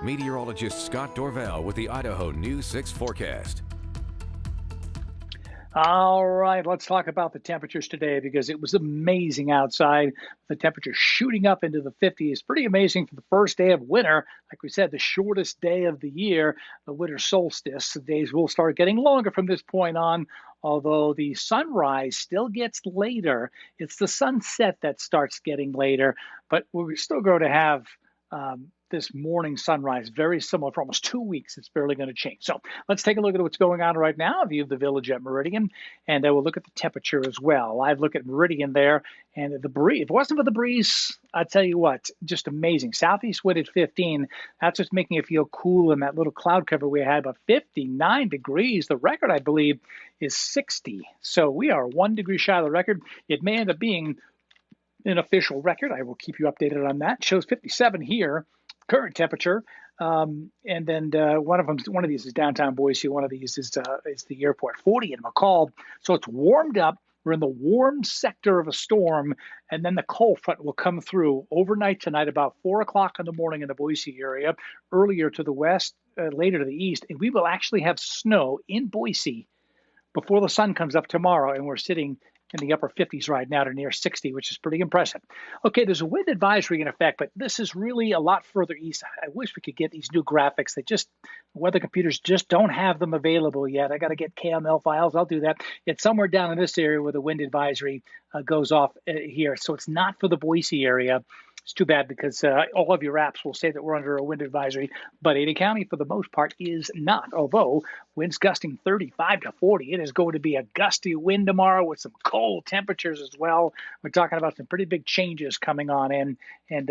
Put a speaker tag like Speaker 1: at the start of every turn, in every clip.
Speaker 1: Meteorologist Scott Dorval with the Idaho News 6 forecast.
Speaker 2: All right, let's talk about the temperatures today because it was amazing outside. The temperature shooting up into the 50s. Pretty amazing for the first day of winter. Like we said, the shortest day of the year, the winter solstice. The days will start getting longer from this point on, although the sunrise still gets later. It's the sunset that starts getting later, but we're still going to have this morning sunrise, very similar for almost 2 weeks. It's barely going to change. So let's take a look at what's going on right now. A view of the village at Meridian, and we'll look at the temperature as well. Live look at Meridian there, and the breeze. If it wasn't for the breeze, I tell you what, just amazing. Southeast wind at 15. That's just making it feel cool in that little cloud cover we had. But 59 degrees. The record, I believe, is 60. So we are 1 degree shy of the record. It may end up being an official record. I will keep you updated on that. Shows 57 here. Current temperature, and then one of these is downtown Boise. One of these is the airport. 40 in McCall, so it's warmed up. We're in the warm sector of a storm, and then the cold front will come through overnight tonight, about 4 o'clock in the morning in the Boise area. Earlier to the west, later to the east, and we will actually have snow in Boise before the sun comes up tomorrow, and we're sitting in the upper 50s right now to near 60, which is pretty impressive. Okay, there's a wind advisory in effect, but this is really a lot further east. I wish we could get these new graphics. Weather computers just don't have them available yet. I got to get KML files. I'll do that. It's somewhere down in this area where the wind advisory goes off here. So it's not for the Boise area. It's too bad because all of your apps will say that we're under a wind advisory, but Ada County, for the most part, is not. Although winds gusting 35 to 40, it is going to be a gusty wind tomorrow with some cold temperatures as well. We're talking about some pretty big changes coming on in, and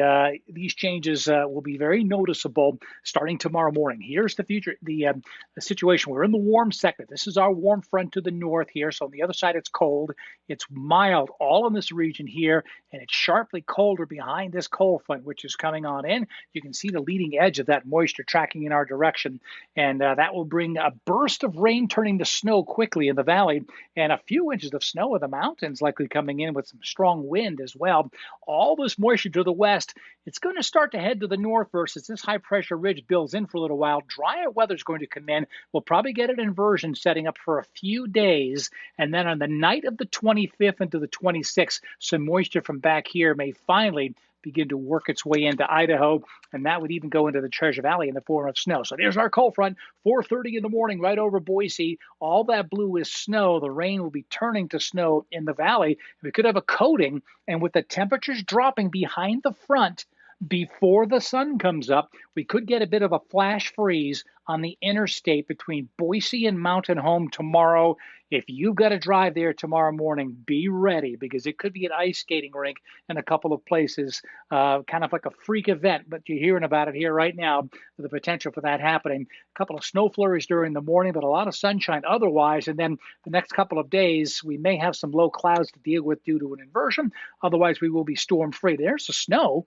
Speaker 2: these changes will be very noticeable starting tomorrow morning. Here's the situation. We're in the warm sector. This is our warm front to the north here. So on the other side, it's cold. It's mild all in this region here, and it's sharply colder behind this cold front, which is coming on in. You can see the leading edge of that moisture tracking in our direction, and that will bring a burst of rain turning to snow quickly in the valley, and a few inches of snow in the mountains likely coming in with some strong wind as well. All this moisture to the west, it's going to start to head to the north versus this high pressure ridge builds in for a little while. Drier weather is going to come in. We'll probably get an inversion setting up for a few days, and then on the night of the 25th into the 26th, some moisture from back here may finally begin to work its way into Idaho, and that would even go into the Treasure Valley in the form of snow. So there's our cold front, 4:30 in the morning right over Boise. All that blue is snow. The rain will be turning to snow in the valley. We could have a coating, and with the temperatures dropping behind the front before the sun comes up, we could get a bit of a flash freeze on the interstate between Boise and Mountain Home tomorrow. If you've got to drive there tomorrow morning, be ready because it could be an ice skating rink in a couple of places, kind of like a freak event, but you're hearing about it here right now, the potential for that happening. A couple of snow flurries during the morning, but a lot of sunshine otherwise. And then the next couple of days, we may have some low clouds to deal with due to an inversion. Otherwise, we will be storm free. There's the snow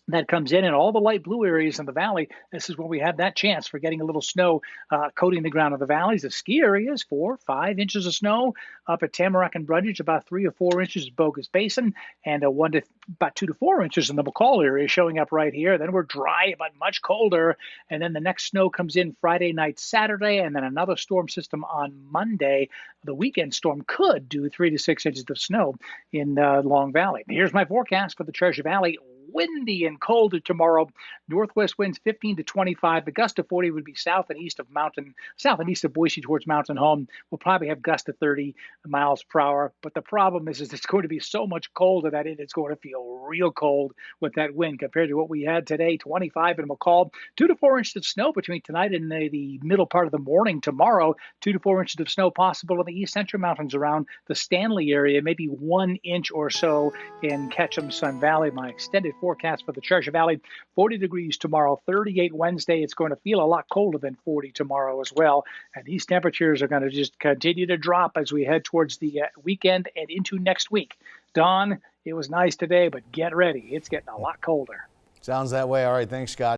Speaker 2: that comes in all the light blue areas in the valley. This is where we have that chance for getting a little snow coating the ground of the valleys. The ski areas, 4 or 5 inches of snow up at Tamarack and Brundage, about 3 or 4 inches at Bogus Basin, and about 2 to 4 inches in the McCall area showing up right here. Then we're dry, but much colder. And then the next snow comes in Friday night, Saturday, and then another storm system on Monday. The weekend storm could do 3 to 6 inches of snow in Long Valley. Here's my forecast for the Treasure Valley. Windy and colder tomorrow. Northwest winds 15 to 25. The gust of 40 would be south and east of Boise towards Mountain Home. We'll probably have gusts of 30 miles per hour. But the problem is it's going to be so much colder that it's going to feel real cold with that wind compared to what we had today. 25 in McCall. 2 to 4 inches of snow between tonight and the middle part of the morning tomorrow. 2 to 4 inches of snow possible in the east central mountains around the Stanley area. Maybe 1 inch or so in Ketchum, Sun Valley. My extended forecast for the Treasure Valley, 40 degrees tomorrow, 38 Wednesday. It's going to feel a lot colder than 40 tomorrow as well. And these temperatures are going to just continue to drop as we head towards the weekend and into next week. Don, it was nice today, but get ready. It's getting a lot colder.
Speaker 3: Sounds that way. All right. Thanks, Scott.